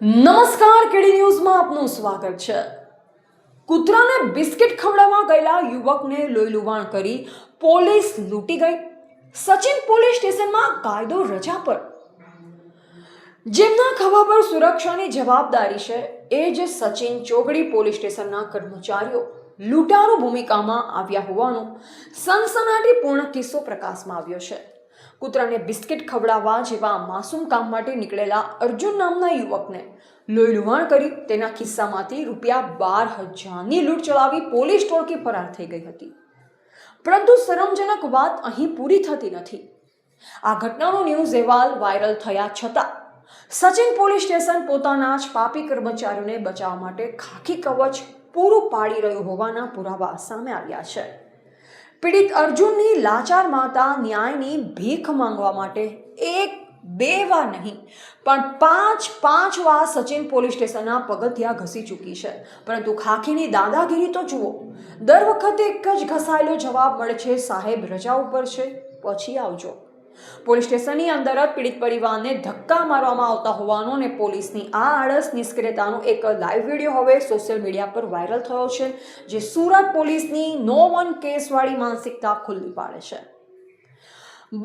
નમસ્કાર, કેડી ન્યૂઝમાં આપનું સ્વાગત છે. કૂતરાને બિસ્કિટ ખવડાવવા ગયેલા યુવકને લોહી લુહાણ કરી પોલીસ લૂંટી ગઈ. સચિન પોલીસ સ્ટેશનમાં કાયદો રજા પર. જેમના ખભા પર સુરક્ષાની જવાબદારી છે એ જ સચિન ચોગડી પોલીસ સ્ટેશનના કર્મચારીઓ લૂંટારૂ ભૂમિકામાં આવ્યા હોવાનો સનસનાટીપૂર્ણ કિસ્સો પ્રકાશમાં આવ્યો છે. કૂતરાને બિસ્કિટ ખવડાવવા જેવા માસૂમ કામ માટે નીકળેલા અર્જુન નામના યુવકને લોહી લુહાણ કરી તેના ખિસ્સામાંથી ₹12,000ની લૂંટ ચલાવી પોલીસ ટોળકી ફરાર થઈ ગઈ હતી. પરંતુ શરમજનક વાત અહીં પૂરી થતી નથી. આ ઘટનાનો ન્યૂઝ અહેવાલ વાયરલ થયા છતાં સચિન પોલીસ સ્ટેશન પોતાના જ પાપી કર્મચારીઓને બચાવવા માટે ખાખી કવચ પૂરું પાડી રહ્યું હોવાના પુરાવા સામે આવ્યા છે. પીડિત અર્જુનની લાચાર માતા ન્યાયની ભીખ માંગવા માટે એક બે વાર નહીં પણ પાંચ વાર સચિન પોલીસ સ્ટેશનના પગથિયા ઘસી ચૂકી છે. પરંતુ ખાખીની દાદાગીરી તો જુઓ. દર વખતે એક જ ઘસાયેલો જવાબ મળે છે, સાહેબ રજા ઉપર છે, પછી આવજો. પોલીસ સ્ટેશનની અંદર જ પીડિત પરિવારને ધક્કા મારવામાં આવતા હોવાનો અને પોલીસની આ આળસ નિષ્ક્રિયતાનો એક લાઈવ વિડીયો હવે સોશિયલ મીડિયા પર વાયરલ થયો છે, જે સુરત પોલીસની નો વન કેસવાળી માનસિકતા ખુલ્લી પાડે છે.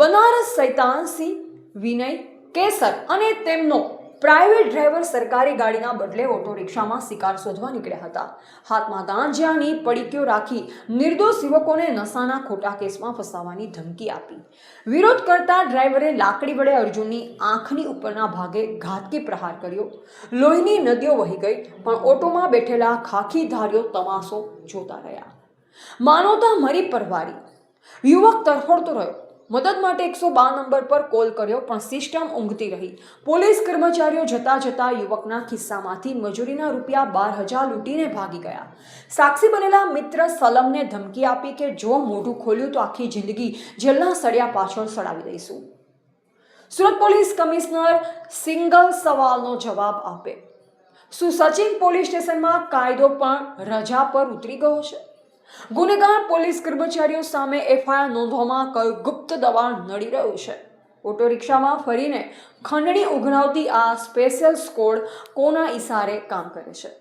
બનારસ સૈતાનસિંહ, વિનય, કેસર અને તેમનો પ્રાઇવેટ ડ્રાઈવર સરકારી ગાડીના બદલે ઓટો રિક્ષામાં શિકાર શોધવા નીકળ્યા હતા. હાથમાં ગાંજાની પડીકીઓ રાખી નિર્દોષ યુવકોને નશાના ખોટા કેસમાં ફસાવવાની ધમકી આપી. વિરોધ કરતા ડ્રાઈવરે લાકડી વડે અર્જુનની આંખની ઉપરના ભાગે ઘાતકી પ્રહાર કર્યો. લોહીની નદીઓ વહી ગઈ, પણ ઓટોમાં બેઠેલા ખાખીધારીઓ તમાશો જોતા રહ્યા. માનવતા મરી પરવારી. યુવક તરફડતો રહ્યો. મદદ માટે 112 નંબર પર કોલ કર્યો, પણ સિસ્ટમ ઊંઘતી રહી. પોલીસ કર્મચારીઓ જતા યુવકના ખિસ્સામાંથી મજૂરીના ₹12,000 લૂંટીને ભાગી ગયા. સાક્ષી બનેલા મિત્ર સલમને ધમકી આપી કે જો મોઢું ખોલ્યું તો આખી જિંદગી જેલના સળિયા પાછળ સડાવી દઈશું. સુરત પોલીસ કમિશનર સિંગલ સવાલનો જવાબ આપે. શું સચિન પોલીસ સ્ટેશનમાં કાયદો પણ રજા પર ઉતરી ગયો છે? ગુનેગાર પોલીસ કર્મચારીઓ સામે એફઆઈઆર નોંધવામાં કયું ગુપ્ત દબાણ નડી રહ્યું છે? ઓટો રિક્ષામાં ફરીને ખંડણી ઉઘરાવતી આ સ્પેશિયલ સ્કોડ કોના ઈશારે કામ કરે છે?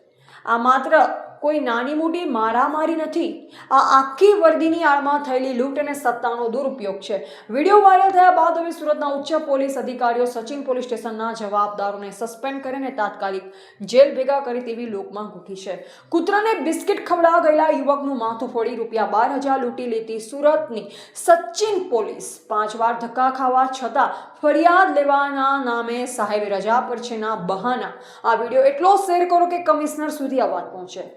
આ માત્ર કોઈ નાની મોટી મારામારી નથી. આ આખી વર્દીની આડમાં થયેલી લૂંટ અને સત્તાનો દુરુપયોગ છે. વિડીયો વાયરલ થયા બાદ હવે સુરતના ઉચ્ચ પોલીસ અધિકારીઓ સચિન પોલીસ સ્ટેશનના જવાબદારોને સસ્પેન્ડ કરીને તાત્કાલિક જેલ ભેગા કરી તેવી લોકમાં ઘૂકી છે. કૂતરાને બિસ્કિટ ખવડાવવા ગયેલા યુવકનું માથું ફોડી ₹12,000 લૂંટી લેતી સુરતની સચિન પોલીસ 5 વાર ધક્કા ખાવા છતાં ફરિયાદ લેવાના નામે સાહેબ રજા પર છેના બહાના. આ વિડીયો એટલો શેર કરો કે કમિશનર સુધી અવાજ પહોંચે.